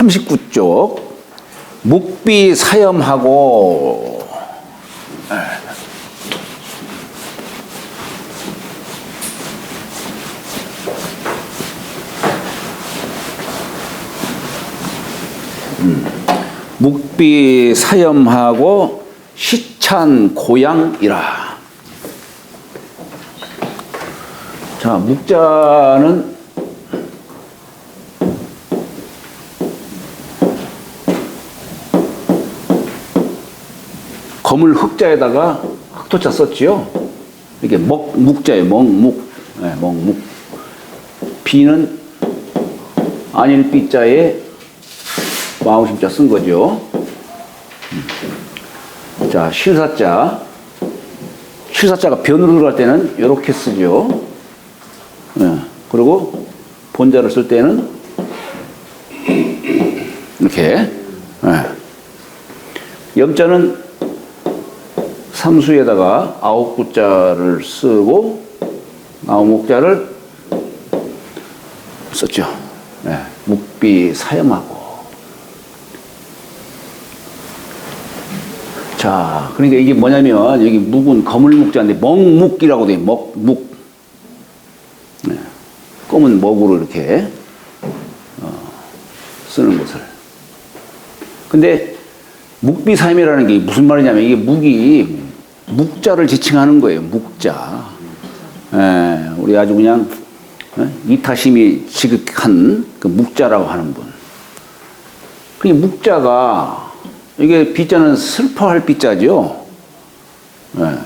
39쪽 묵비 사염하고 묵비 사염하고 시찬 고양이라. 자, 묵자는 검을 흑자에다가 흑토자 썼지요. 이게 묵자예요. 먹묵. 네, 먹묵. 비는 안일비자에 마우심자 쓴 거죠. 자, 실사자. 실사자가 변으로 들어갈 때는 이렇게 쓰죠. 네. 그리고 본자를 쓸 때는 이렇게. 네. 염자는 삼수에다가 아홉구자를 쓰고 아홉목자를 썼죠. 네. 묵비 사염하고. 자, 그러니까 이게 뭐냐면 여기 묵은 검을 묵자인데 먹묵이라고 돼. 먹묵. 네. 검은 먹으로 이렇게 쓰는 것을. 근데 묵비사염이라는 게 무슨 말이냐면 이게 묵이 묵자를 지칭하는 거예요. 묵자. 예, 우리 아주 그냥 이타심이 지극한 그 묵자라고 하는 분. 그 묵자가 이게 비자는 슬퍼할 비자죠. 예.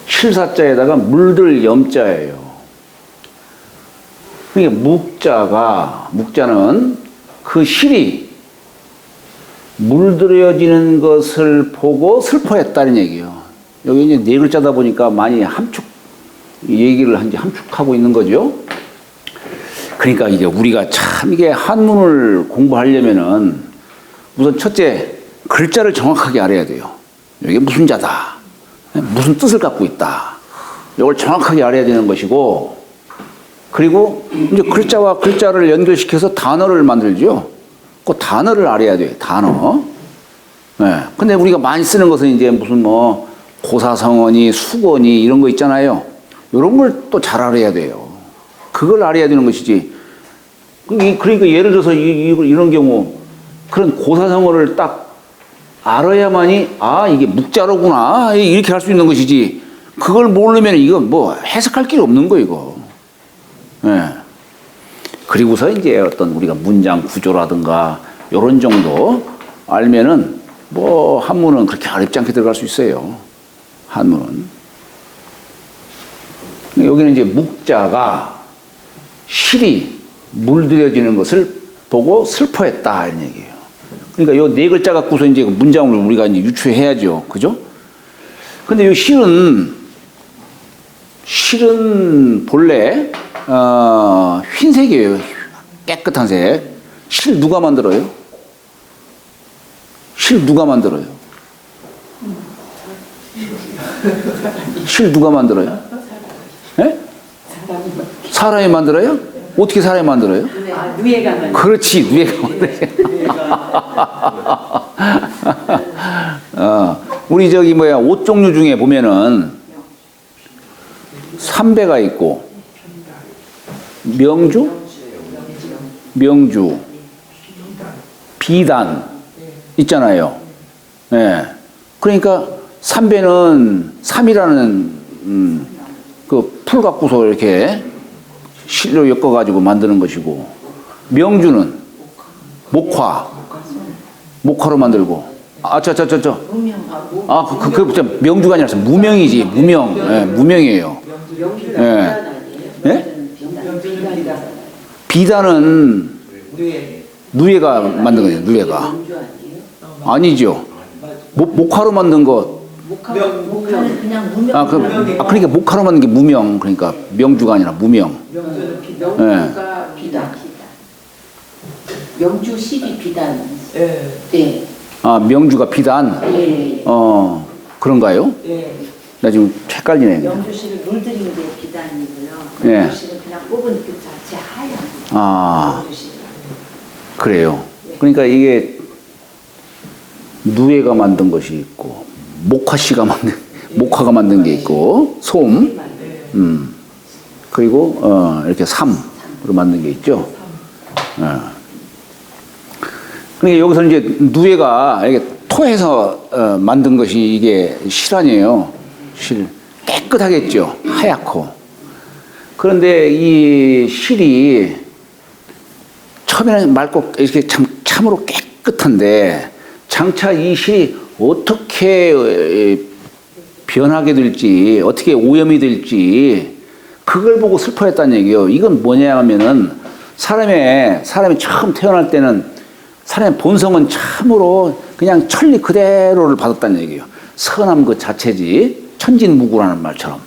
실사자에다가 물들 염자예요. 그러니까 묵자는 그 실이 물들여지는 것을 보고 슬퍼했다는 얘기예요. 여기 이제 네 글자다 보니까 많이 얘기를 함축하고 있는 거죠. 그러니까 이제 우리가 참 이게 한문을 공부하려면은 우선 첫째 글자를 정확하게 알아야 돼요. 이게 무슨 자다, 무슨 뜻을 갖고 있다. 이걸 정확하게 알아야 되는 것이고, 그리고 이제 글자와 글자를 연결시켜서 단어를 만들죠. 그 단어를 알아야 돼요. 단어. 네. 근데 우리가 많이 쓰는 것은 이제 무슨 뭐 고사성어니 수거니 이런 거 있잖아요. 이런 걸 또 잘 알아야 돼요. 그걸 알아야 되는 것이지. 그러니까 예를 들어서 이런 경우 그런 고사성어를 딱 알아야만이 이게 묵자로구나 이렇게 할 수 있는 것이지. 그걸 모르면 이거 뭐 해석할 길이 없는 거 이거. 네. 그리고서 이제 어떤 우리가 문장 구조라든가 요런 정도 알면은 뭐 한문은 그렇게 어렵지 않게 들어갈 수 있어요. 한문은. 여기는 이제 묵자가 실이 물들여지는 것을 보고 슬퍼했다 이런 얘기예요. 그러니까 요 네 글자 갖고서 이제 문장을 우리가 이제 유추해야죠. 그죠? 근데 요 실은 본래 흰색이에요. 깨끗한 색. 실 누가 만들어요? 실 누가 만들어요? 실 누가 만들어요? 네? 사람이 만들어요? 어떻게 사람이 만들어요? 누에가 만들어요. 그렇지, 누에가 만들어요. 우리 저기 옷 종류 중에 보면은 삼배가 있고 명주, 비단 있잖아요. 예. 네. 그러니까 삼배는 삼이라는 그 풀 갖고서 이렇게 실로 엮어가지고 만드는 것이고, 명주는 목화로 만들고. 명주가 아니라 무명이지. 무명. 예, 무명이에요. 예. 예? 비단은 누에가 만든 거예요. 누에가 아니죠. 목화로 만든 거. 목화는 그냥 무명. 그러니까 목화로 만든 게 무명. 그러니까 명주가 아니라 무명. 명주가 비단. 명주 실이 비단. 네. 명주가 비단. 네. 그런가요? 네. 나 지금 헷갈리네. 명주 실을 물들인 게 비단이고요. 네. 명주 실은 그냥 뽑은 그 자체 하얀. 그래요. 그러니까 이게 누에가 만든 것이 있고, 목화가 만든 게 있고, 솜, 그리고 이렇게 삼으로 만든 게 있죠. 그러니까 여기서 이제 누에가 이게 토해서 만든 것이 이게 실 아니에요. 실. 깨끗하겠죠. 하얗고. 그런데 이 실이 처음에는 맑고 이렇게 참으로 깨끗한데 장차 이 실이 어떻게 변하게 될지, 어떻게 오염이 될지 그걸 보고 슬퍼했다는 얘기예요. 이건 뭐냐 하면은 사람이 처음 태어날 때는 사람의 본성은 참으로 그냥 천리 그대로를 받았다는 얘기예요. 선함 그 자체지. 천진무구라는 말처럼.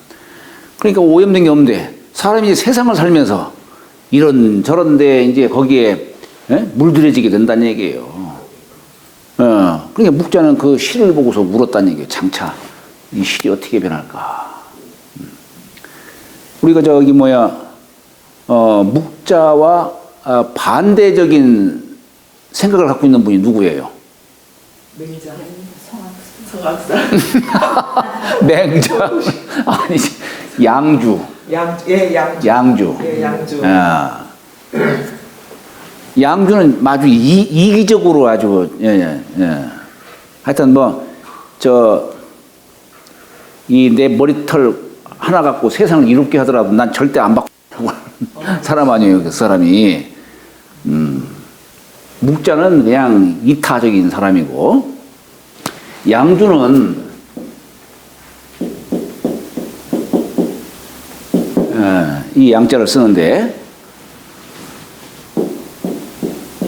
그러니까 오염된 게 없는데 사람이 이제 세상을 살면서 이런 저런데 이제 거기에 물들여지게 된다는 얘기예요. 그러니까 묵자는 그 실을 보고서 울었다는 얘기예요. 장차 이 실이 어떻게 변할까. 우리가 묵자와 반대적인 생각을 갖고 있는 분이 누구예요? 맹자. 성악사. 맹자. 아니, 양주. 양주. 양주. 예, 양주. 양주는 아주 이기적으로 아주, 하여튼 이 내 머리털 하나 갖고 세상을 이롭게 하더라도 난 절대 안 바꾸고 사람 아니에요, 그 사람이. 묵자는 그냥 이타적인 사람이고, 양주는 이 양자를 쓰는데,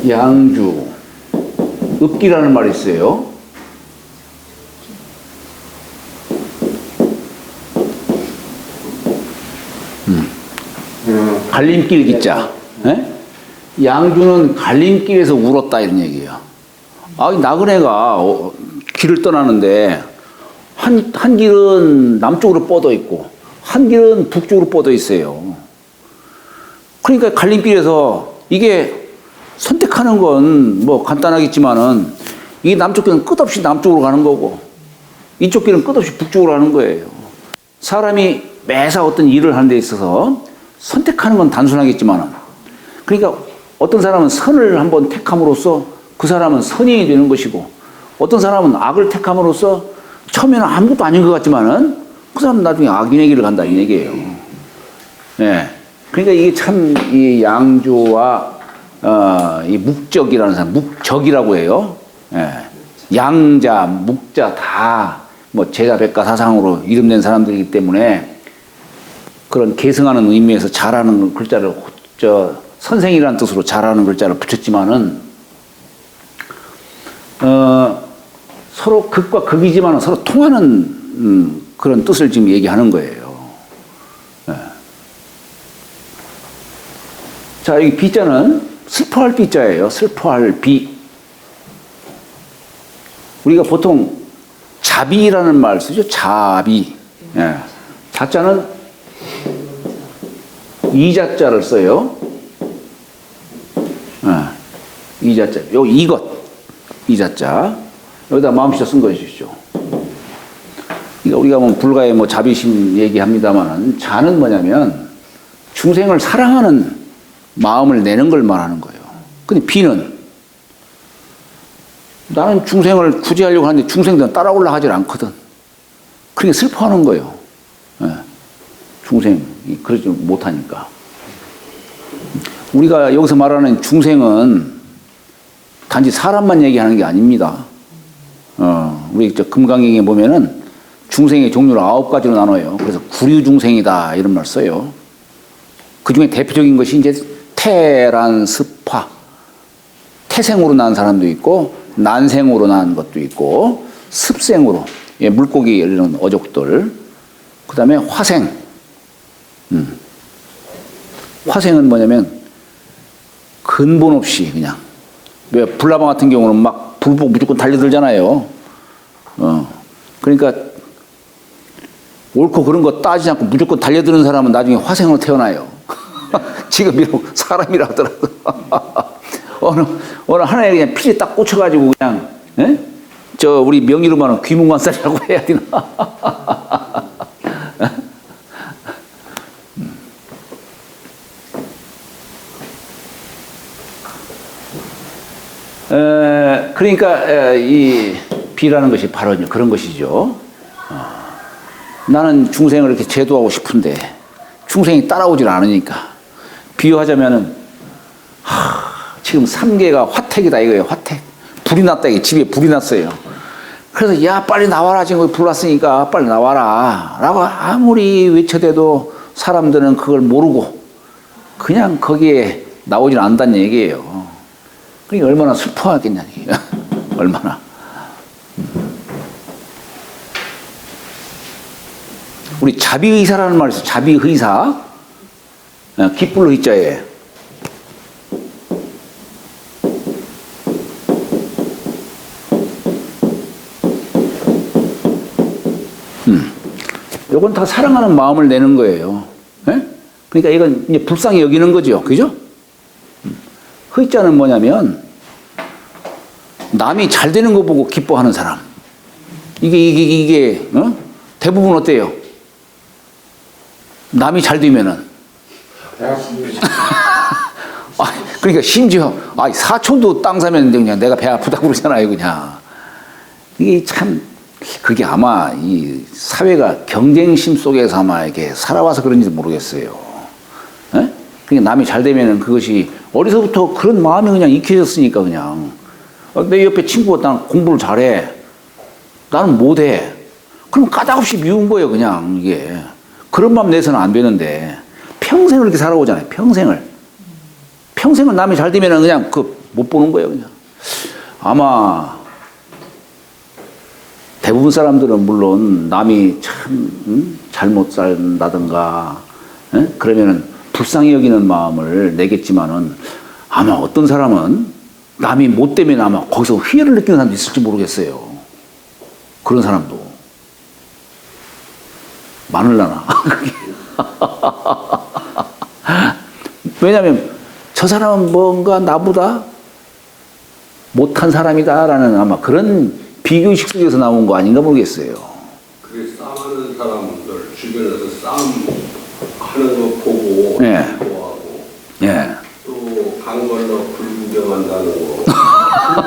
양주, 읍기라는 말이 있어요. 갈림길 기자. 양주는 갈림길에서 울었다 이런 얘기예요. 나그네가 길을 떠나는데 한 길은 남쪽으로 뻗어 있고 한 길은 북쪽으로 뻗어 있어요. 그러니까 갈림길에서 이게 선택하는 건 뭐 간단하겠지만은 이 남쪽 길은 끝없이 남쪽으로 가는 거고 이쪽 길은 끝없이 북쪽으로 가는 거예요. 사람이 매사 어떤 일을 하는 데 있어서 선택하는 건 단순하겠지만은, 그러니까 어떤 사람은 선을 한번 택함으로써 그 사람은 선인이 되는 것이고, 어떤 사람은 악을 택함으로써 처음에는 아무것도 아닌 것 같지만은 그 사람은 나중에 악인의 길을 간다 이 얘기예요. 그러니까 이게 참 이 양주와 이 묵적이라는 사람, 묵적이라고 해요. 양자, 묵자 다 뭐 제자 백가 사상으로 이름낸 사람들이기 때문에 그런 계승하는 의미에서 잘하는 글자를 선생이라는 뜻으로 잘하는 글자를 붙였지만은 서로 극과 극이지만은 서로 통하는 그런 뜻을 지금 얘기하는 거예요. 자, 여기 비자는 슬퍼할 비자예요. 슬퍼할 비. 우리가 보통 자비라는 말 쓰죠. 자비. 자자는 이자자를 써요. 이자자. 이자자. 여기다 마음씨자 쓴 것이죠. 그러니까 우리가 뭐 불가에 뭐 자비심 얘기합니다만은 자는 뭐냐면 중생을 사랑하는 마음을 내는 걸 말하는 거예요. 근데 비는 나는 중생을 구제하려고 하는데 중생들은 따라오려 하질 않거든. 그러니까 슬퍼하는 거예요. 중생이 그러지 못하니까. 우리가 여기서 말하는 중생은 단지 사람만 얘기하는 게 아닙니다. 우리 금강경에 보면은 중생의 종류를 9가지로 나눠요. 그래서 구류중생이다 이런 말 써요. 그 중에 대표적인 것이 이제 태란습화. 태생으로 난 사람도 있고 난생으로 난 것도 있고 습생으로 물고기 이런 어족들. 그 다음에 화생. 화생은 뭐냐면 근본 없이 그냥, 왜 불나방 같은 경우는 막 불 보고 무조건 달려들잖아요. 그러니까 옳고 그런 거 따지지 않고 무조건 달려드는 사람은 나중에 화생으로 태어나요. 지금 비록 사람이라 하더라도 어느 하나에 그냥 필이 딱 꽂혀가지고 그냥, 예? 저 우리 명의로 말하면 귀문관살이라고 해야 되나? 그러니까 이 비라는 것이 바로 그런 것이죠. 나는 중생을 이렇게 제도하고 싶은데 중생이 따라오질 않으니까 비유하자면은 지금 3계가 화택이다 이거예요. 화택. 불이 났다 이게 집에 불이 났어요. 그래서 야 빨리 나와라 지금 불 났으니까 빨리 나와라 라고 아무리 외쳐대도 사람들은 그걸 모르고 그냥 거기에 나오질 않는다는 얘기예요. 그러니까 얼마나 슬퍼하겠냐는 얘기예요. 얼마나. 우리 자비의사라는 말이 있어요. 자비의사. 깃불로 의자에. 요건 다 사랑하는 마음을 내는 거예요. 예? 그러니까 이건 이제 불쌍히 여기는 거죠. 그죠? 의자는 뭐냐면 남이 잘 되는 거 보고 기뻐하는 사람. 이게 대부분 어때요? 남이 잘 되면은 그러니까 심지어 사촌도 땅 사면 그냥 내가 배 아프다고 그러잖아요. 그냥 이게 참 그게 아마 이 사회가 경쟁심 속에서 아마 이렇게 살아와서 그런지도 모르겠어요. 에? 그러니까 남이 잘 되면은 그것이 어려서부터 그런 마음이 그냥 익혀졌으니까 그냥 내 옆에 친구가 난 공부를 잘해 나는 못해 그럼 까닭없이 미운 거예요. 그냥 이게 그런 마음 내서는 안 되는데 평생을 이렇게 살아오잖아요. 평생을 남이 잘 되면은 그냥 못 보는 거예요. 그냥 아마 대부분 사람들은 물론 남이 참 잘못 산다든가 그러면은 불쌍히 여기는 마음을 내겠지만은 아마 어떤 사람은 남이 못 되면 아마 거기서 회의를 느끼는 사람도 있을지 모르겠어요. 그런 사람도 많을라나. 왜냐하면 저 사람은 뭔가 나보다 못한 사람이다라는 아마 그런 비교의식 속에서 나온 거 아닌가 모르겠어요. 그게 싸움하는 사람들 주변에서 싸움하는 거 보고 네. 좋아하고 예. 또 강 건너 불 구경한다는 거 불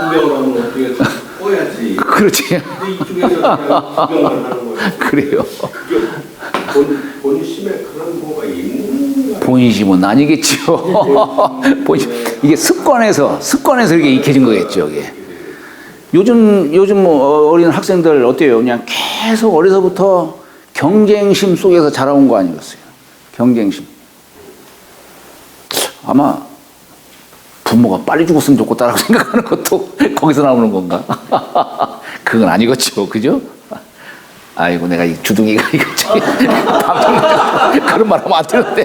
구경하면 어떻게 꺼야지. 그렇지. 근데 이쪽에서 그냥 구경만 하는 거예요. 그래요. 그게 본심에 그런 뭐가 있는 거야. 본심은 아니겠죠. 이게 습관에서 이렇게 익혀진 거겠죠. 이게. 요즘 뭐 어린 학생들 어때요? 그냥 계속 어려서부터 경쟁심 속에서 자라온 거 아니겠어요? 경쟁심. 아마 부모가 빨리 죽었으면 좋겠다라고 생각하는 것도 거기서 나오는 건가? 그건 아니겠죠. 그죠? 아이고 내가 이 주둥이가 이거 그런 말 하면 안 되는데.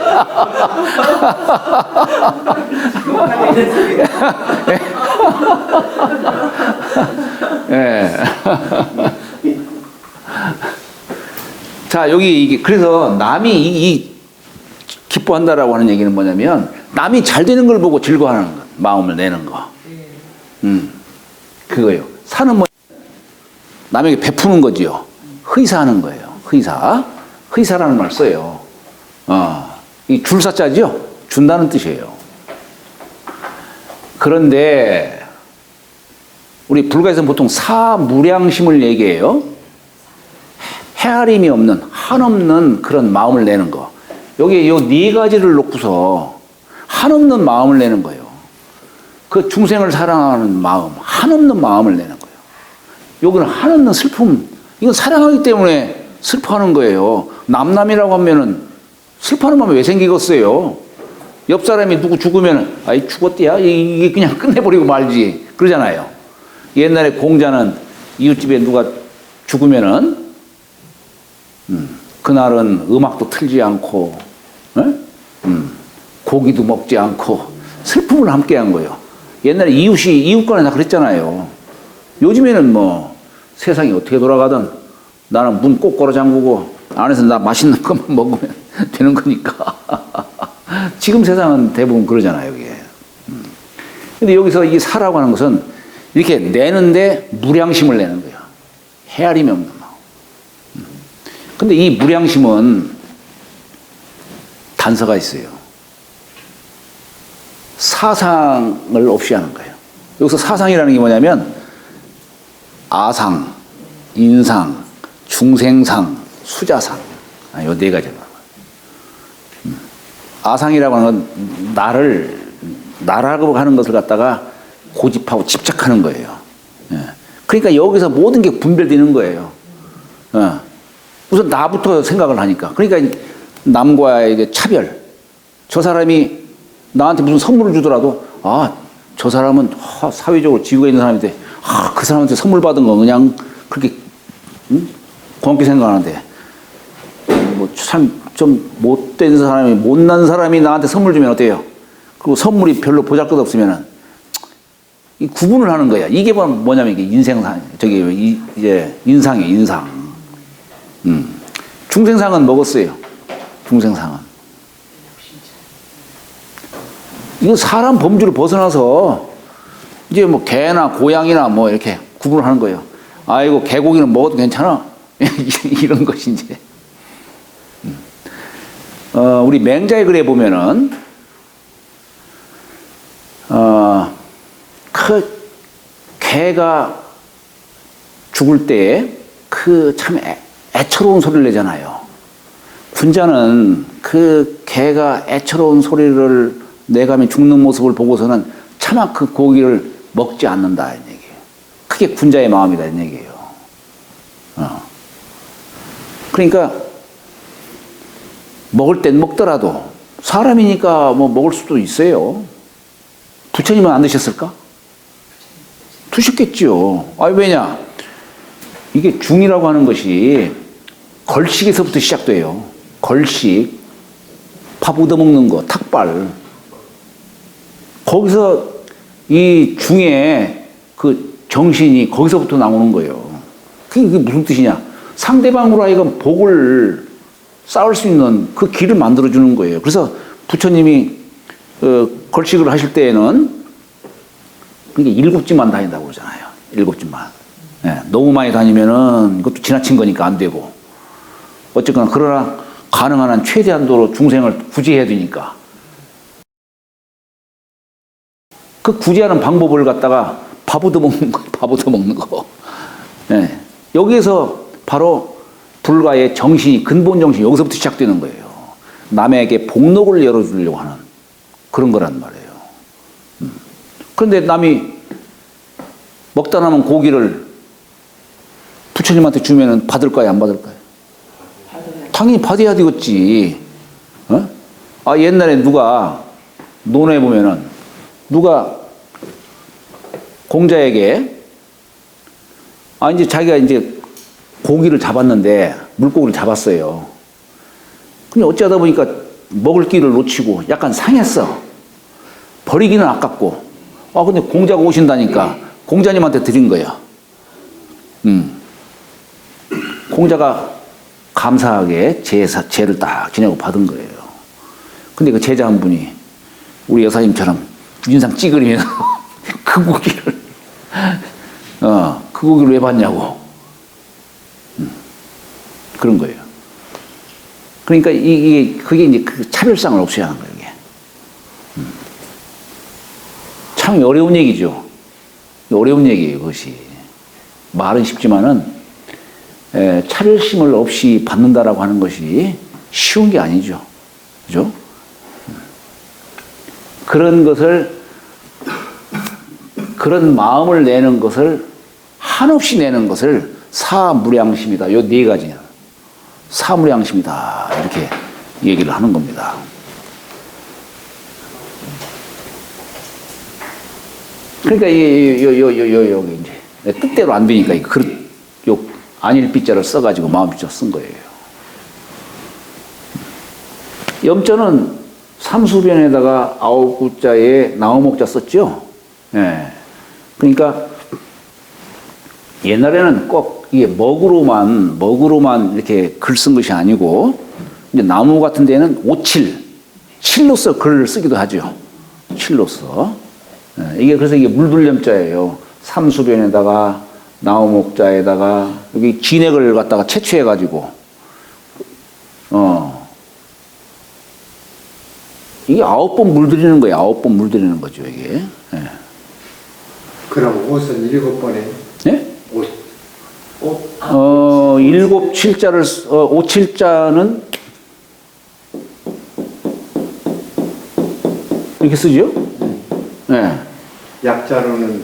예. 자 여기 이게 그래서 남이 이 기뻐한다라고 하는 얘기는 뭐냐면 남이 잘 되는 걸 보고 즐거워하는 것, 마음을 내는 거. 그거요. 사는 뭐 남에게 베푸는 거지요. 의사하는 거예요. 의사라는 말 써요. 이 줄사자죠. 준다는 뜻이에요. 그런데 우리 불가에서는 보통 사무량심을 얘기해요. 헤아림이 없는 한없는 그런 마음을 내는 거. 여기 요 네 가지를 놓고서 한없는 마음을 내는 거예요. 그 중생을 사랑하는 마음, 한없는 마음을 내는 거예요. 여기는 한없는 슬픔. 이건 사랑하기 때문에 슬퍼하는 거예요. 남남이라고 하면은 슬퍼하는 마음이 왜 생기겠어요? 옆 사람이 누구 죽으면은 아이 죽었대야 이게 그냥 끝내버리고 말지 그러잖아요. 옛날에 공자는 이웃집에 누가 죽으면은 그날은 음악도 틀지 않고 고기도 먹지 않고 슬픔을 함께한 거예요. 옛날에 이웃 간에 다 그랬잖아요. 요즘에는 뭐 세상이 어떻게 돌아가든 나는 문 꼭 걸어 잠그고 안에서 나 맛있는 것만 먹으면 되는 거니까. 지금 세상은 대부분 그러잖아요. 이게. 근데 여기서 이 사라고 하는 것은 이렇게 내는데 무량심을 내는 거예요. 헤아림이 없는 마음. 근데 이 무량심은 단서가 있어요. 사상을 없이 하는 거예요. 여기서 사상이라는 게 뭐냐면 아상, 인상, 중생상, 수자상. 요 네 가지가. 아상이라고 하는 건 나라고 하는 것을 갖다가 고집하고 집착하는 거예요. 예. 그러니까 여기서 모든 게 분별되는 거예요. 우선 나부터 생각을 하니까. 그러니까 남과의 차별. 저 사람이 나한테 무슨 선물을 주더라도, 저 사람은 사회적으로 지위가 있는 사람인데, 그 사람한테 선물 받은 거 그냥 그렇게 고맙게 생각하는데, 뭐 참 좀 못된 사람이, 못난 사람이 나한테 선물 주면 어때요? 그리고 선물이 별로 보잘것 없으면은 이 구분을 하는 거야. 이게 뭐냐면 이게 인생상, 이제 인상이에요, 인상. 중생상은 먹었어요. 중생상은. 이건 사람 범주를 벗어나서 이제 뭐 개나 고양이나 뭐 이렇게 구분을 하는 거예요. 아이고, 개고기는 먹어도 괜찮아. 이런 것이 이제. 우리 맹자의 글에 보면은, 그 개가 죽을 때 그 참 애처로운 소리를 내잖아요. 군자는 그 개가 애처로운 소리를 내가며 죽는 모습을 보고서는 차마 그 고기를 먹지 않는다, 이런 얘기예요. 그게 군자의 마음이다, 이런 얘기예요. 그러니까 먹을 땐 먹더라도 사람이니까 뭐 먹을 수도 있어요. 부처님은 안 드셨을까? 드셨겠지요. 왜냐? 이게 중이라고 하는 것이 걸식에서부터 시작돼요. 걸식, 밥 얻어먹는 거, 탁발. 거기서 이 중에 그 정신이 거기서부터 나오는 거예요. 그게 무슨 뜻이냐? 상대방으로 하여금 복을 쌓을 수 있는 그 길을 만들어주는 거예요. 그래서 부처님이 걸식을 하실 때에는 그게 7집만 다닌다고 그러잖아요. 7집만. 네, 너무 많이 다니면은 이것도 지나친 거니까 안 되고. 어쨌거나 그러나 가능한 한 최대한도로 중생을 구제해야 되니까. 그 구제하는 방법을 갖다가 밥 얻어먹는 거, 밥 얻어먹는 거. 네, 여기에서 바로 불가의 정신이, 근본 정신이 여기서부터 시작되는 거예요. 남에게 복록을 열어주려고 하는 그런 거란 말이에요. 그런데 남이 먹다 남은 고기를 부처님한테 주면은 받을까요, 안 받을까요? 당연히 받아야 되겠지. 옛날에 누가 논에 보면은 누가 공자에게 이제 자기가 이제 고기를 잡았는데 물고기를 잡았어요. 근데 어찌하다 보니까 먹을 기를 놓치고 약간 상했어. 버리기는 아깝고. 근데 공자가 오신다니까 공자님한테 드린 거야. 공자가 감사하게 제를 딱 지내고 받은 거예요. 근데 그 제자 한 분이 우리 여사님처럼 인상 찌그리면서 그 고기를 그 고기를 왜 받냐고. 그런 거예요. 그러니까 그게 이제 그 차별성을 없애야 하는 거예요, 이게. 참 어려운 얘기죠. 어려운 얘기예요, 그것이. 말은 쉽지만은, 차별심을 없이 받는다라고 하는 것이 쉬운 게 아니죠. 그죠? 그런 마음을 내는 것을, 한없이 내는 것을 사무량심이다. 요 네 가지냐. 사무량심이다. 이렇게 얘기를 하는 겁니다. 그러니까 여기 이제 뜻대로 안 되니까 이 그릇 요 안일비자를 써가지고 마음비자 쓴 거예요. 염자는 삼수변에다가 9구자에 나오목자 썼죠. 예. 그러니까 옛날에는 꼭 이게 먹으로만 이렇게 글 쓴 것이 아니고, 이제 나무 같은 데는 5칠, 칠로서 글을 쓰기도 하죠. 칠로서. 이게 그래서 이게 물들염자예요. 삼수변에다가 나무목자에다가 여기 진액을 갖다가 채취해가지고 이게 9번 물들이는 거예요. 9번 물들이는 거죠 이게. 예. 그럼 옷은 7번에 네? 옷. 7, 7자를 5, 7자는 이렇게 쓰죠? 네. 약자로는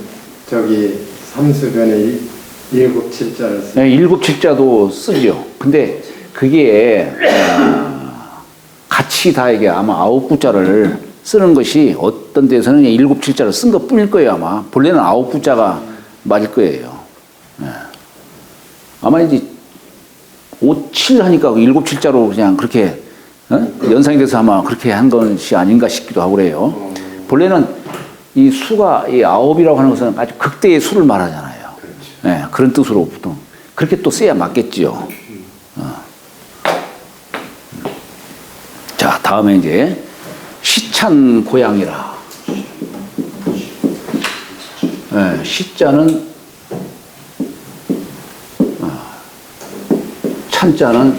저기 삼수변에 7, 7자를 쓰. 네, 7, 7자도 쓰죠. 근데 그게 같이 다 이게 아마 9, 9자를 쓰는 것이 어떤 데서는 7, 7자를 쓴 것 뿐일 거예요 아마. 본래는 9, 9자가 맞을 거예요. 네. 아마 이제 5, 7 하니까 7, 7자로 그냥 그렇게 연상이 돼서 아마 그렇게 한 것이 아닌가 싶기도 하고 그래요. 본래는 이 수가 이 9이라고 하는 것은 아주 극대의 수를 말하잖아요. 네, 그런 뜻으로 보통 그렇게 또 써야 맞겠지요. 자, 다음에 이제 시찬 고양이라. 네, 시자는 찬자는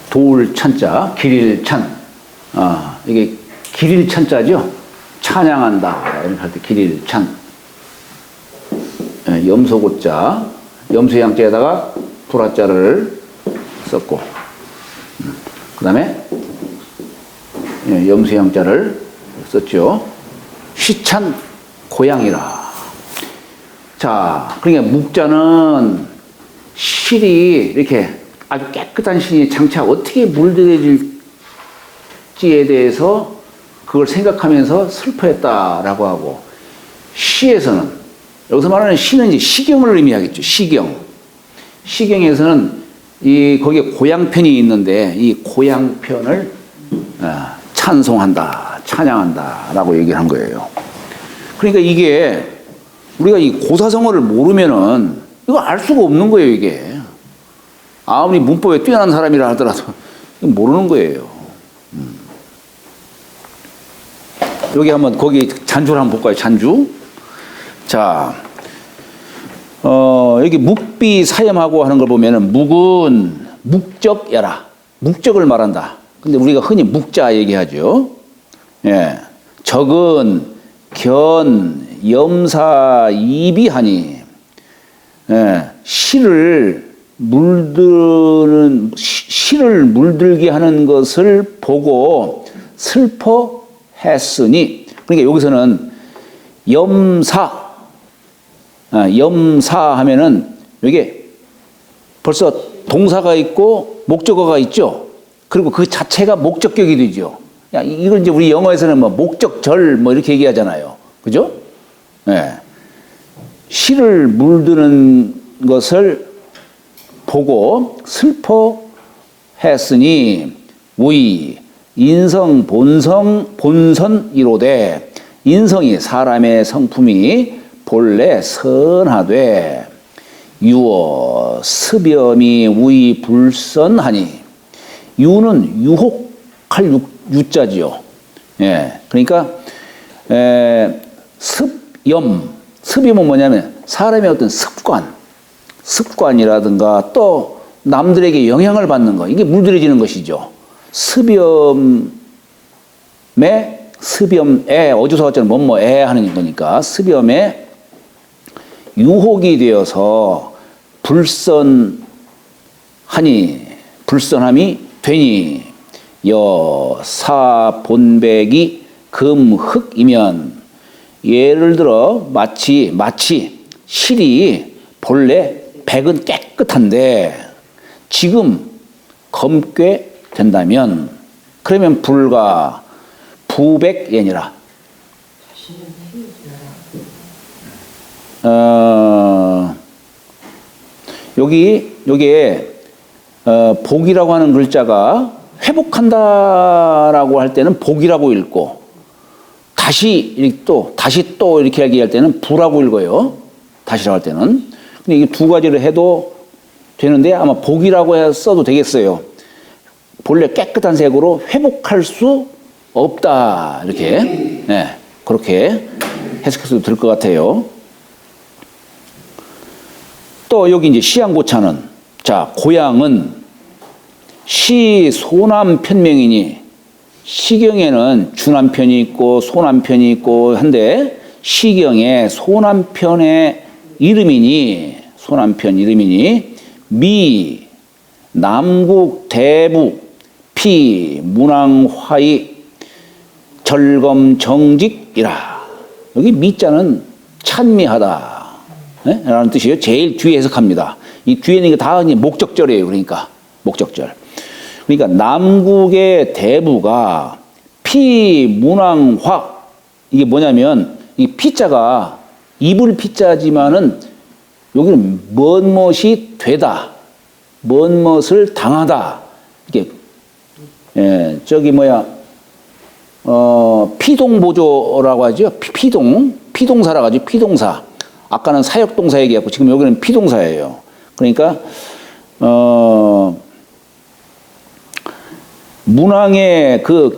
도울 찬자, 길일 찬. 이게 길일 찬자죠. 찬양한다. 이렇게 할 때 길일 찬. 염소고자, 염소양자에다가 불화자를 썼고, 그 다음에 염소양자를 썼죠. 시찬 고양이라. 자, 그러니까 묵자는 실이 이렇게 아주 깨끗한 실이 장차 어떻게 물들여질지에 대해서 그걸 생각하면서 슬퍼했다라고 하고, 시에서는, 여기서 말하는 시는 이제 시경을 의미하겠죠. 시경. 시경에서는 거기에 고향편이 있는데 이 고향편을 찬송한다, 찬양한다 라고 얘기를 한 거예요. 그러니까 이게 우리가 이 고사성어를 모르면은 이거 알 수가 없는 거예요, 이게. 아무리 문법에 뛰어난 사람이라 하더라도 모르는 거예요. 여기 한번 거기 잔주를 한번 볼까요? 잔주. 자, 여기 묵비 사염하고 하는 걸 보면은 묵은 묵적야라. 묵적을 말한다. 근데 우리가 흔히 묵자 얘기하죠. 예. 적은 견 염사 이비하니. 예. 실을 물들게 하는 것을 보고 슬퍼했으니. 그러니까 여기서는 염사 하면은 이게 벌써 동사가 있고 목적어가 있죠. 그리고 그 자체가 목적격이 되죠. 이걸 이제 우리 영어에서는 뭐 목적절 뭐 이렇게 얘기하잖아요. 그죠? 네. 시를 물드는 것을 보고 슬퍼했으니 우이 인성 본선 이로되. 인성이 사람의 성품이 본래 선하되 유어 습염이 우이 불선하니. 유는 유혹할 유자지요. 예, 그러니까 습염은 뭐냐면 사람의 어떤 습관이라든가 또 남들에게 영향을 받는 거, 이게 물들여지는 것이죠. 습염에 어조사화자는 뭐뭐에 하는 거니까 습염에 유혹이 되어서 불선함이 되니 여사 본백이 금흑이면. 예를 들어 마치 실이 본래 백은 깨끗한데 지금 검게 된다면 그러면 불과 부백예니라. 여기에 복이라고 하는 글자가 회복한다라고 할 때는 복이라고 읽고 다시 또 이렇게 얘기할 때는 부라고 읽어요. 다시라고 할 때는. 근데 이 두 가지를 해도 되는데 아마 복이라고 써도 되겠어요. 본래 깨끗한 색으로 회복할 수 없다. 이렇게. 네, 그렇게 해석해도 될 것 같아요. 또 여기 이제 시양고차는, 자, 고향은 시 소남 편명이니, 시경에는 주남편이 있고 소남편이 있고 한데, 시경에 소남편의 이름이니, 소남편 이름이니, 미, 남국, 대북, 피, 문왕화이, 절검, 정직이라. 여기 미자는 찬미하다. 네? 라는 뜻이에요. 제일 뒤에 해석합니다. 이 뒤에 있는 게 다 목적절이에요. 그러니까, 목적절. 그러니까 남국의 대부가 피, 문왕화. 이게 뭐냐면, 이 피자가 이불 피자지만은 여기는 뭔것이 되다. 뭔것을 당하다. 이게, 예, 저기 뭐야, 피동보조라고 하죠. 피동사라고 하죠. 피동사. 아까는 사역동사 얘기했고, 지금 여기는 피동사예요. 그러니까, 문왕의 그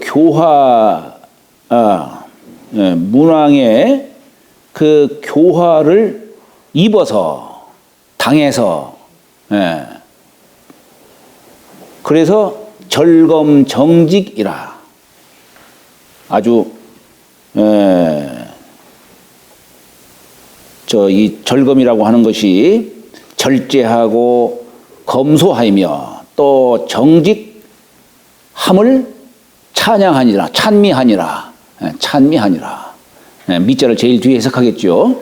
문왕의 그 교화를 입어서, 당해서, 예. 그래서 절검정직이라. 아주, 이 절검이라고 하는 것이 절제하고 검소하며 또 정직함을 찬양하니라, 찬미하니라, 찬미하니라. 미자를 제일 뒤에 해석하겠죠.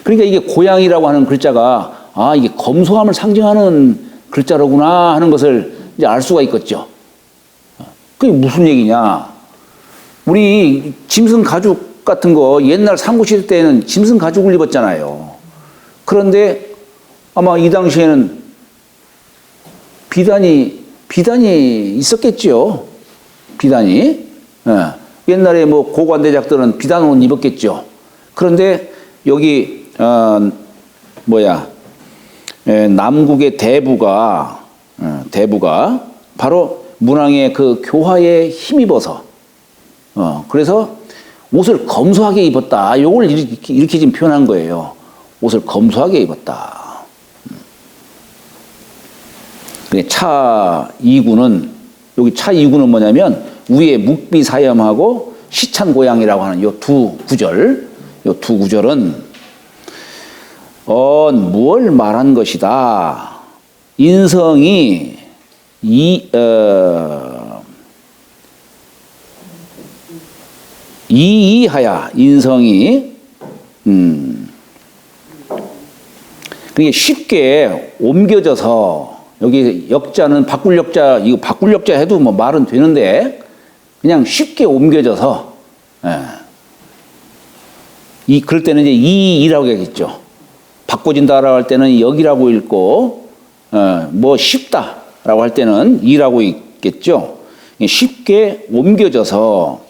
그러니까 이게 고향이라고 하는 글자가, 아, 이게 검소함을 상징하는 글자로구나 하는 것을 이제 알 수가 있겠죠. 그게 무슨 얘기냐? 우리 짐승 가죽 같은 거 옛날 삼국시대 때는 짐승 가죽을 입었잖아요. 그런데 아마 이 당시에는 비단이 있었겠죠. 비단이. 예. 옛날에 뭐 고관대작들은 비단 옷 입었겠죠. 그런데 여기 남국의 대부가 바로 문왕의 그 교화에 힘입어서 그래서 옷을 검소하게 입었다. 요걸 이렇게 지금 표현한 거예요. 옷을 검소하게 입었다. 차 2구는, 여기 차 2구는 뭐냐면 위에 묵비사염하고 시찬고양이라고 하는 요 두 구절은 무엇을 말한 것이다. 인성이 이이하야, 인성이 그게 쉽게 옮겨져서, 여기 역자는 바꿀 역자, 이거 바꿀 역자 해도 뭐 말은 되는데 그냥 쉽게 옮겨져서, 그럴 때는 이제 이라고 하겠죠. 바꿔진다라고 할 때는 여기라고 읽고, 뭐 쉽다라고 할 때는 이라고 읽겠죠. 쉽게 옮겨져서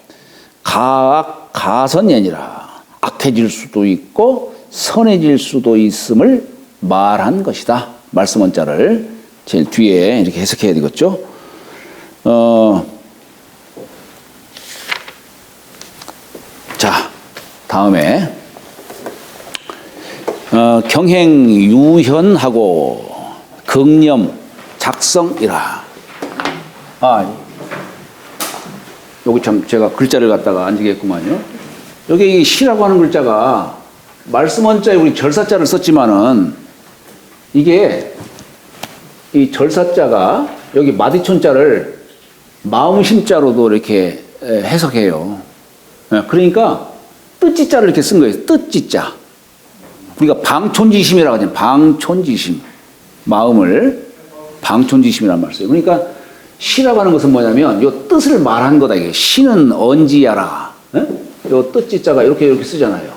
가선이 아니라 악해질 수도 있고 선해질 수도 있음을 말한 것이다. 말씀 원자를 제일 뒤에 이렇게 해석해야 되겠죠. 자, 다음에 경행 유현하고 극념 작성이라. 여기 참 제가 글자를 갖다가 안 지겠구만요. 여기 이 시라고 하는 글자가 말씀 원자에 우리 절사자를 썼지만은 이게 이 절사자가 여기 마디촌자를 마음심자로도 이렇게 해석해요. 그러니까 뜻지자를 이렇게 쓴 거예요. 뜻지자. 우리가 방촌지심이라고 하잖아요. 방촌지심. 마음을 방촌지심이라는 말을 써요. 그러니까 시라고 하는 것은 뭐냐면 요 뜻을 말한 거다. 이게 시는 언지야라. 요 뜻지자가 이렇게 쓰잖아요.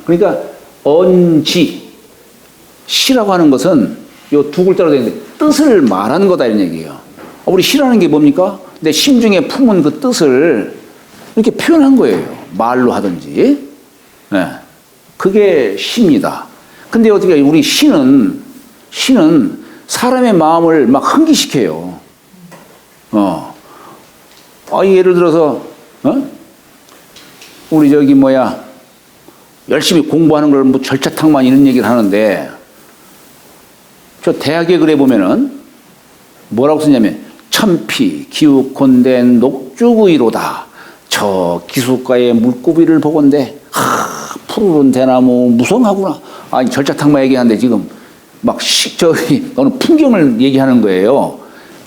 그러니까 언지. 시라고 하는 것은 요 두 글자로 되어 있는데 뜻을 말하는 거다 이런 얘기예요. 우리 시라는 게 뭡니까? 내 심중에 품은 그 뜻을 이렇게 표현한 거예요. 말로 하든지. 그게 시입니다. 근데 어떻게 우리 시는 사람의 마음을 막 흥기시켜요. 예를 들어서 우리 저기 뭐야 열심히 공부하는 걸 뭐 절차탕만 이런 얘기를 하는데 저 대학에 그래 보면은 뭐라고 쓰냐면 천피 기우콘된 녹주구이로다. 저 기숙가의 물고기를 보건대 푸르른 대나무 무성하구나. 아니 절차탕만 얘기하는데 지금 막 저기 어느 풍경을 얘기하는 거예요.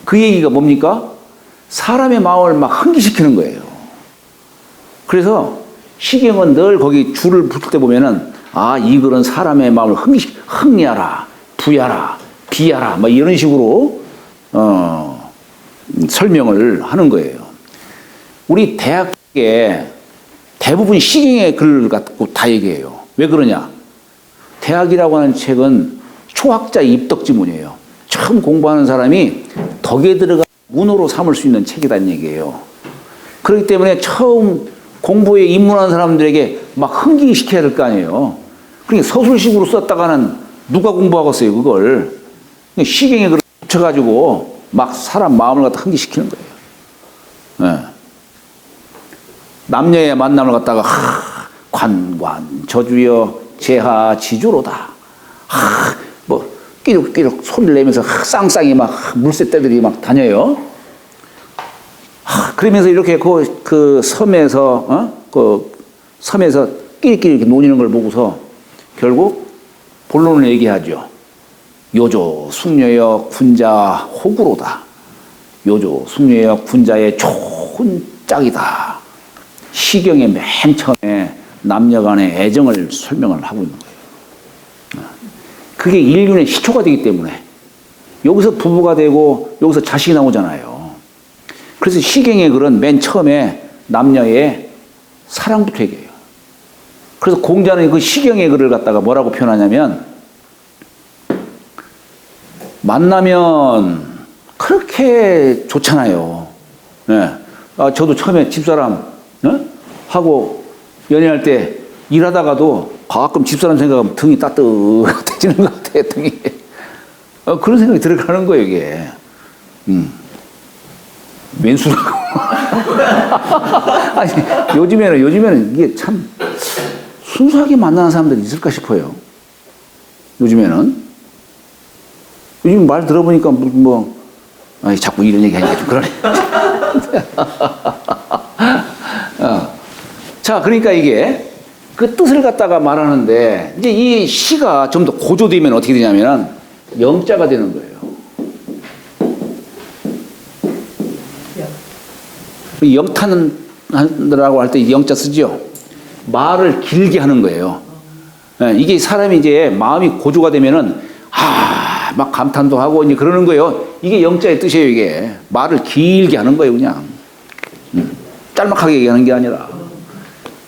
그 얘기가 뭡니까? 사람의 마음을 막 흥기시키는 거예요. 그래서 시경은 늘 거기 줄을 붙을 때 보면은 이 글은 사람의 마음을 흥미하라, 부야라, 비하라, 뭐 이런 식으로 설명을 하는 거예요. 우리 대학에 대부분 시경의 글을 갖고 다 얘기해요. 왜 그러냐? 대학이라고 하는 책은 초학자 입덕지문이에요. 처음 공부하는 사람이 덕에 들어가 문으로 삼을 수 있는 책이라는 얘기예요. 그렇기 때문에 처음 공부에 입문하는 사람들에게 막 흥기시켜야 될 거 아니에요. 그러니까 서술식으로 썼다가는 누가 공부하겠어요, 그걸. 시경에 그걸 붙여가지고 막 사람 마음을 갖다 흥기시키는 거예요. 네. 남녀의 만남을 갖다가 관관 저주여 제하 지주로다. 뭐 끼룩끼룩 소리를 내면서 쌍쌍이 막 물새떼들이 막 다녀요. 그러면서 이렇게 그 섬에서 그 섬에서 끼리끼리 이렇게 노니는 걸 보고서 결국 본론을 얘기하죠. 요조 숙녀여 군자 호구로다. 요조 숙녀여 군자의 좋은 짝이다. 시경의 맨 처음에 남녀 간의 애정을 설명을 하고 있는 거예요. 그게 인륜의 시초가 되기 때문에 여기서 부부가 되고 여기서 자식이 나오잖아요. 그래서 시경의 글은 맨 처음에 남녀의 사랑부터 얘기해요. 그래서 공자는 그 시경의 글을 갖다가 뭐라고 표현하냐면 만나면 그렇게 좋잖아요. 네. 저도 처음에 집사람 하고 연애할 때 일하다가도 가끔 집사람 생각하면 등이 따뜻해지는 것 같아요. 등이. 그런 생각이 들어가는 거예요, 이게. 왼수라고. 아니, 요즘에는 이게 참 순수하게 만나는 사람들이 있을까 싶어요. 요즘 말 들어보니까 자꾸 이런 얘기 하니까 좀 그러네. 자, 그러니까 이게 그 뜻을 갖다가 말하는데 이제 이 시가 좀 더 고조되면 어떻게 되냐면 영자가 되는 거예요. 영탄이라고 할 때 영자 쓰죠. 말을 길게 하는 거예요. 이게 사람이 이제 마음이 고조가 되면은 막 감탄도 하고 이제 그러는 거예요. 이게 영자의 뜻이에요. 이게 말을 길게 하는 거예요. 그냥 짤막하게 얘기하는 게 아니라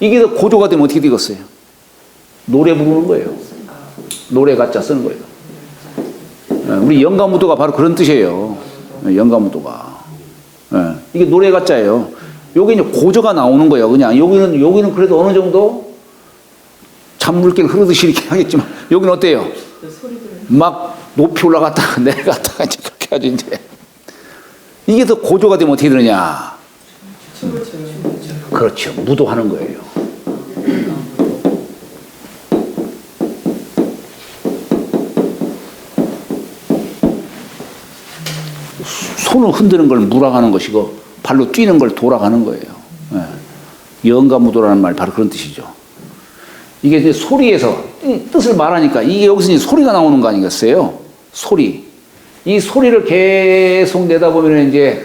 이게 더 고조가 되면 어떻게 되겠어요? 노래 부르는 거예요. 노래 가짜 쓰는 거예요. 우리 영가무도가 바로 그런 뜻이에요. 영가무도가. 이게 노래 가짜예요. 여기 이제 고저가 나오는 거예요. 그냥 여기는 그래도 어느 정도 찬물길 흐르듯이 이렇게 하겠지만 여기는 어때요? 막 높이 올라갔다가 내려갔다가 이제 그렇게 하죠. 이제 이게 더 고조가 되면 어떻게 되느냐? 그렇죠. 무도하는 거예요. 손을 흔드는 걸 무라가는 것이고 발로 뛰는 걸 돌아가는 거예요. 영가무도라는 말 바로 그런 뜻이죠. 이게 이제 소리에서 뜻을 말하니까 이게 여기서 이제 소리가 나오는 거 아니겠어요? 소리. 이 소리를 계속 내다보면 이제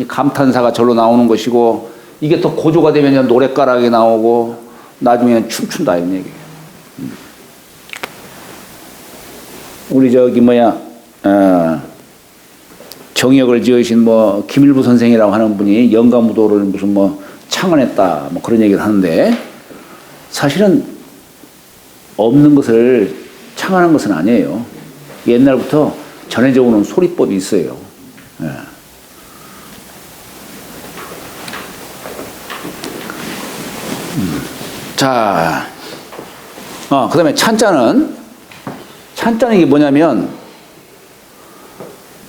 감탄사가 절로 나오는 것이고 이게 더 고조가 되면 노랫가락이 나오고 나중에는 춤춘다 이런 얘기예요. 우리 정역을 지으신 김일부 선생이라고 하는 분이 영가무도를 무슨 창안했다 그런 얘기를 하는데 사실은 없는 것을 창안한 것은 아니에요. 옛날부터 전해져 오는 소리법이 있어요. 자, 그 다음에 찬자는 찬자는 이게 뭐냐면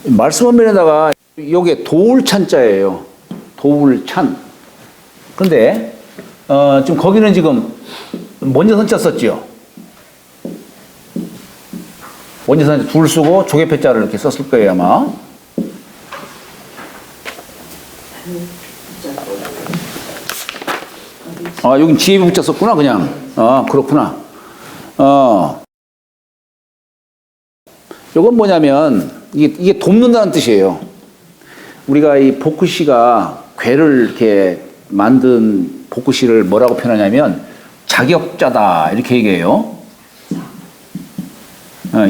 말씀 화면에다가 요게 도울찬자예요. 도울찬. 근데 지금 거기는 지금 먼저 선자 썼지요. 먼저 선자 둘 쓰고 조개패자를 이렇게 썼을 거예요 아마. 아 여긴 지혜비 붙자 썼구나 그냥. 아 그렇구나. 요건 뭐냐면 이게 돕는다는 뜻이에요. 우리가 이 복구시가 괴를 이렇게 만든 복구시를 뭐라고 표현하냐면 자격자다 이렇게 얘기해요.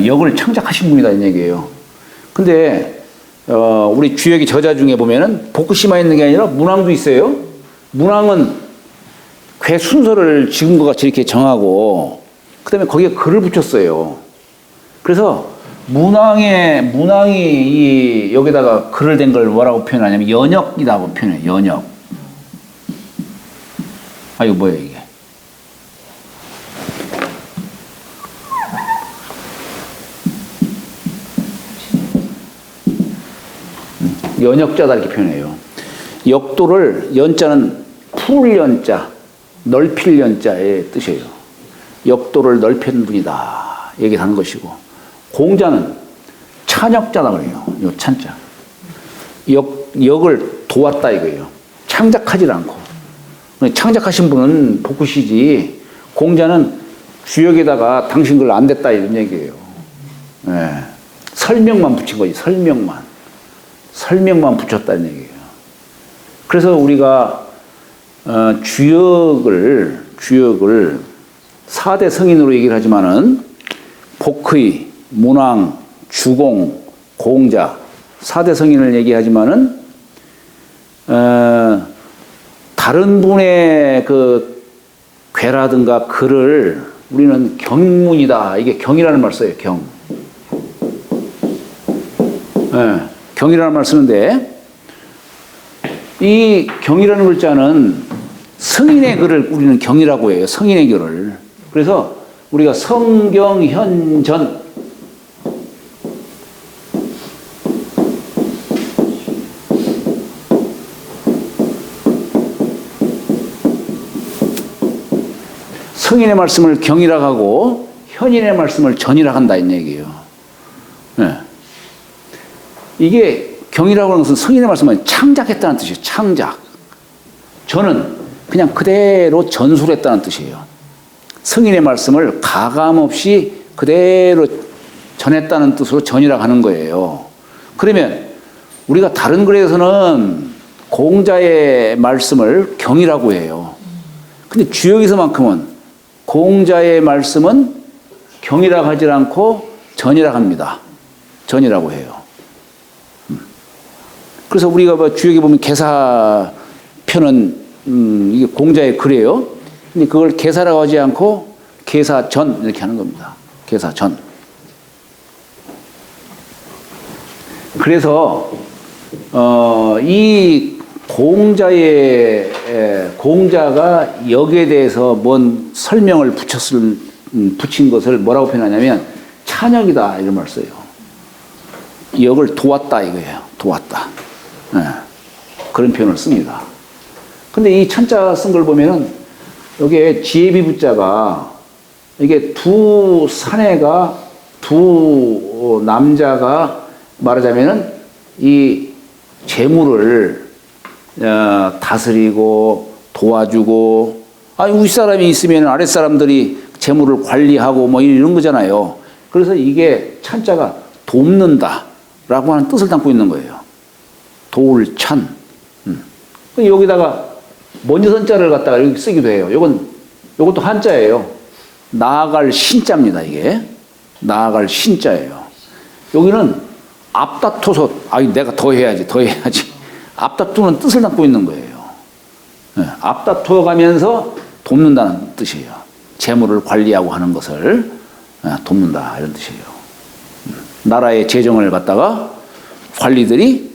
역을 창작하신 분이다 이 얘기예요. 근데 우리 주역의 저자 중에 보면은 복구시만 있는 게 아니라 문왕도 있어요. 문왕은 괴 순서를 지금과 같이 이렇게 정하고 그다음에 거기에 글을 붙였어요. 그래서 문왕이 이 여기다가 글을 댄 걸 뭐라고 표현하냐면 연역이라고 표현해요. 연역. 아 이거 뭐예요 이게? 연역자다 이렇게 표현해요. 역도를 연자는 풀 연자, 넓힐 연자의 뜻이에요. 역도를 넓힌 분이다 얘기하는 것이고 공자는 찬역자다 그래요. 요 찬자. 역을 도왔다 이거예요. 창작하지 않고. 창작하신 분은 복구시지 공자는 주역에다가 당신 글 안 됐다 이런 얘기예요. 네. 설명만 붙인 거지. 설명만 붙였다는 얘기예요. 그래서 우리가 주역을 4대 성인으로 얘기를 하지만은 복의, 문왕, 주공, 공자 4대 성인을 얘기하지만은 다른 분의 그 괴라든가 글을 우리는 경문이다. 이게 경이라는 말 써요. 경. 네, 경이라는 말 쓰는데 이 경이라는 글자는 성인의 글을 우리는 경이라고 해요. 성인의 글을. 그래서 우리가 성경현전 성인의 말씀을 경이라 하고 현인의 말씀을 전이라 한다 이 얘기예요. 네. 이게 경이라고 하는 것은 성인의 말씀을 창작했다는 뜻이에요. 창작. 전은 그냥 그대로 전술했다는 뜻이에요. 성인의 말씀을 가감없이 그대로 전했다는 뜻으로 전이라고 하는 거예요. 그러면 우리가 다른 글에서는 공자의 말씀을 경이라고 해요. 근데 주역에서만큼은 공자의 말씀은 경이라고 하지 않고 전이라고 합니다. 전이라고 해요. 그래서 우리가 뭐 주역에 보면 개사편은 이게 공자의 글이에요. 근데 그걸 개사라고 하지 않고 개사전 이렇게 하는 겁니다. 개사전. 그래서 이 공자가 역에 대해서 뭔 설명을 붙인 것을 뭐라고 표현하냐면 찬역이다 이런 말 써요. 역을 도왔다 이거예요. 도왔다. 네. 그런 표현을 씁니다. 근데 이 찬자 쓴 걸 보면은 여기에 지혜비 부자가 이게 두 사내가 두 남자가 말하자면은 이 재물을 다스리고 도와주고 윗사람이 있으면 아랫사람들이 재물을 관리하고 뭐 이런 거잖아요. 그래서 이게 찬자가 돕는다 라고 하는 뜻을 담고 있는 거예요. 도울찬. 여기다가 먼저 선자를 갖다가 여기 쓰기도 해요. 요것도 한자예요. 나아갈 신자입니다, 이게. 나아갈 신자예요. 여기는 앞다퉈서, 내가 더 해야지. 앞다투는 뜻을 담고 있는 거예요. 네, 앞다투어 가면서 돕는다는 뜻이에요. 재물을 관리하고 하는 것을 돕는다, 이런 뜻이에요. 나라의 재정을 갖다가 관리들이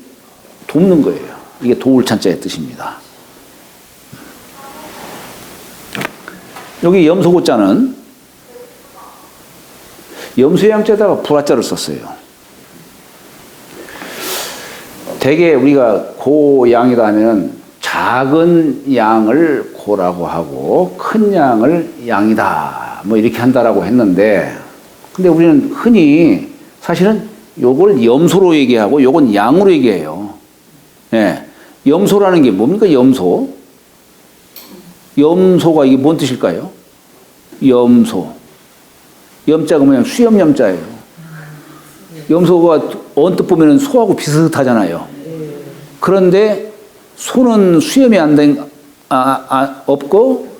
돕는 거예요. 이게 도울찬자의 뜻입니다. 여기 염소고자는 염소의 양자에다가 불화자를 썼어요. 대개 우리가 고양이다 하면 작은 양을 고라고 하고 큰 양을 양이다 뭐 이렇게 한다라고 했는데, 근데 우리는 흔히 사실은 요걸 염소로 얘기하고 요건 양으로 얘기해요. 예. 염소라는 게 뭡니까? 염소가 이게 뭔 뜻일까요? 염소. 염자가 뭐냐? 수염 염자예요. 염소가 언뜻 보면 소하고 비슷하잖아요. 그런데 소는 수염이 없고,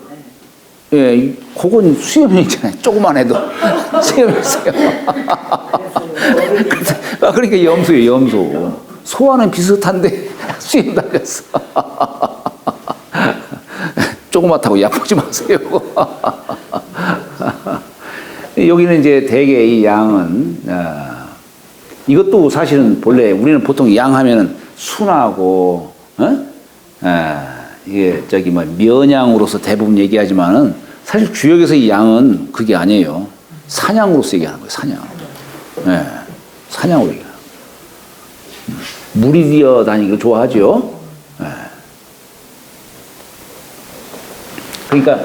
예, 그건 수염이 있잖아요. 조그만 해도 수염이 있어요. 그러니까 염소예요, 염소. 소와는 비슷한데 수염 달렸어. 조그맣다고 약 먹지 마세요. 여기는 이제 대개 이 양은, 이것도 사실은 본래 우리는 보통 양 하면은 순하고, 이게 저기 뭐 면양으로서 대부분 얘기하지만은 사실 주역에서 이 양은 그게 아니에요. 사냥으로서 얘기하는 거예요, 사냥. 예, 사냥으로 얘기하는 거예요. 무리 뛰어 다니기를 좋아하죠. 예. 그러니까,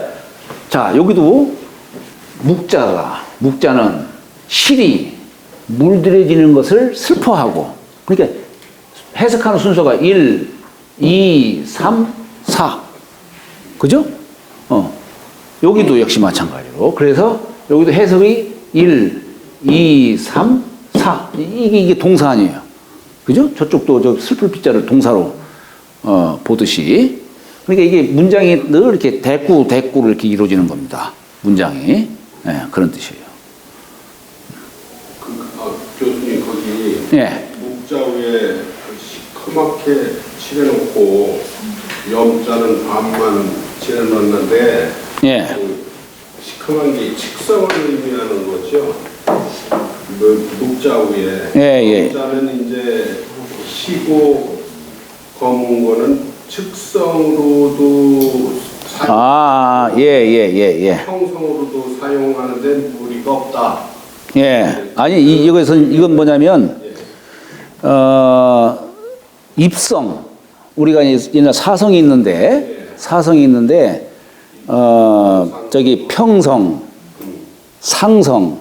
자, 여기도 묵자는 실이 물들여지는 것을 슬퍼하고, 그러니까 해석하는 순서가 1, 2, 3, 4. 그죠? 여기도 역시 마찬가지로. 그래서 여기도 해석이 1, 2, 3, 4. 이게 동사 아니에요. 그죠? 저쪽도 저 슬플 빗자를 동사로 보듯이. 그러니까 이게 문장이 늘 이렇게 대꾸로 이렇게 이루어지는 겁니다. 문장이. 네, 그런 뜻이에요. 교수님 거기 예. 묵자 위에 시커멓게 칠해놓고 염자는 반만 칠해놨는데 예. 그 시커먼 게 칙성을 의미하는 거죠. 묵자 위에 예. 염자는 이제 희고 검은 거는 측성으로도 예. 평성으로도 사용하는데 무리가 없다. 예. 아니, 이건 뭐냐면, 입성. 우리가 옛날 사성이 있는데, 저기 평성, 상성,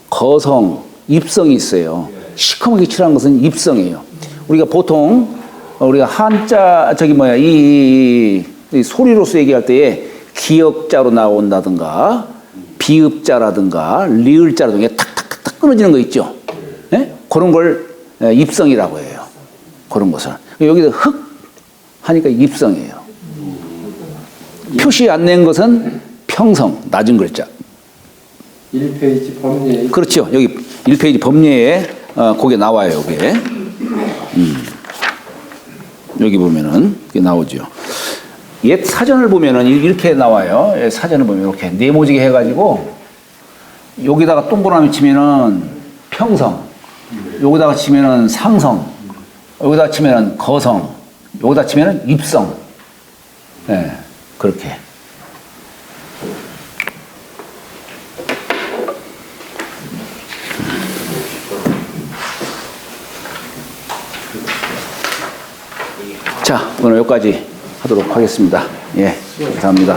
거성, 입성이 있어요. 시커멓게 칠한 것은 입성이에요. 우리가 보통, 우리가 한자, 이 소리로서 얘기할 때에 기역자로 나온다든가, 비읍자라든가, 리을자라든가, 탁탁탁탁 끊어지는 거 있죠. 예? 그런 걸 입성이라고 해요. 그런 것을. 여기서 흑 하니까 입성이에요. 표시 안 낸 것은 평성, 낮은 글자. 1페이지 법례. 그렇죠. 여기 1페이지 법례에 그게 나와요. 그게. 여기 보면은 그게 나오죠. 옛 사전을 보면은 이렇게 나와요. 옛 사전을 보면 이렇게 네모지게 해가지고 여기다가 동그라미 치면은 평성, 여기다가 치면은 상성, 여기다가 치면은 거성, 여기다 치면은 입성. 예, 그렇게. 자, 오늘 여기까지 하도록 하겠습니다. 예, 감사합니다.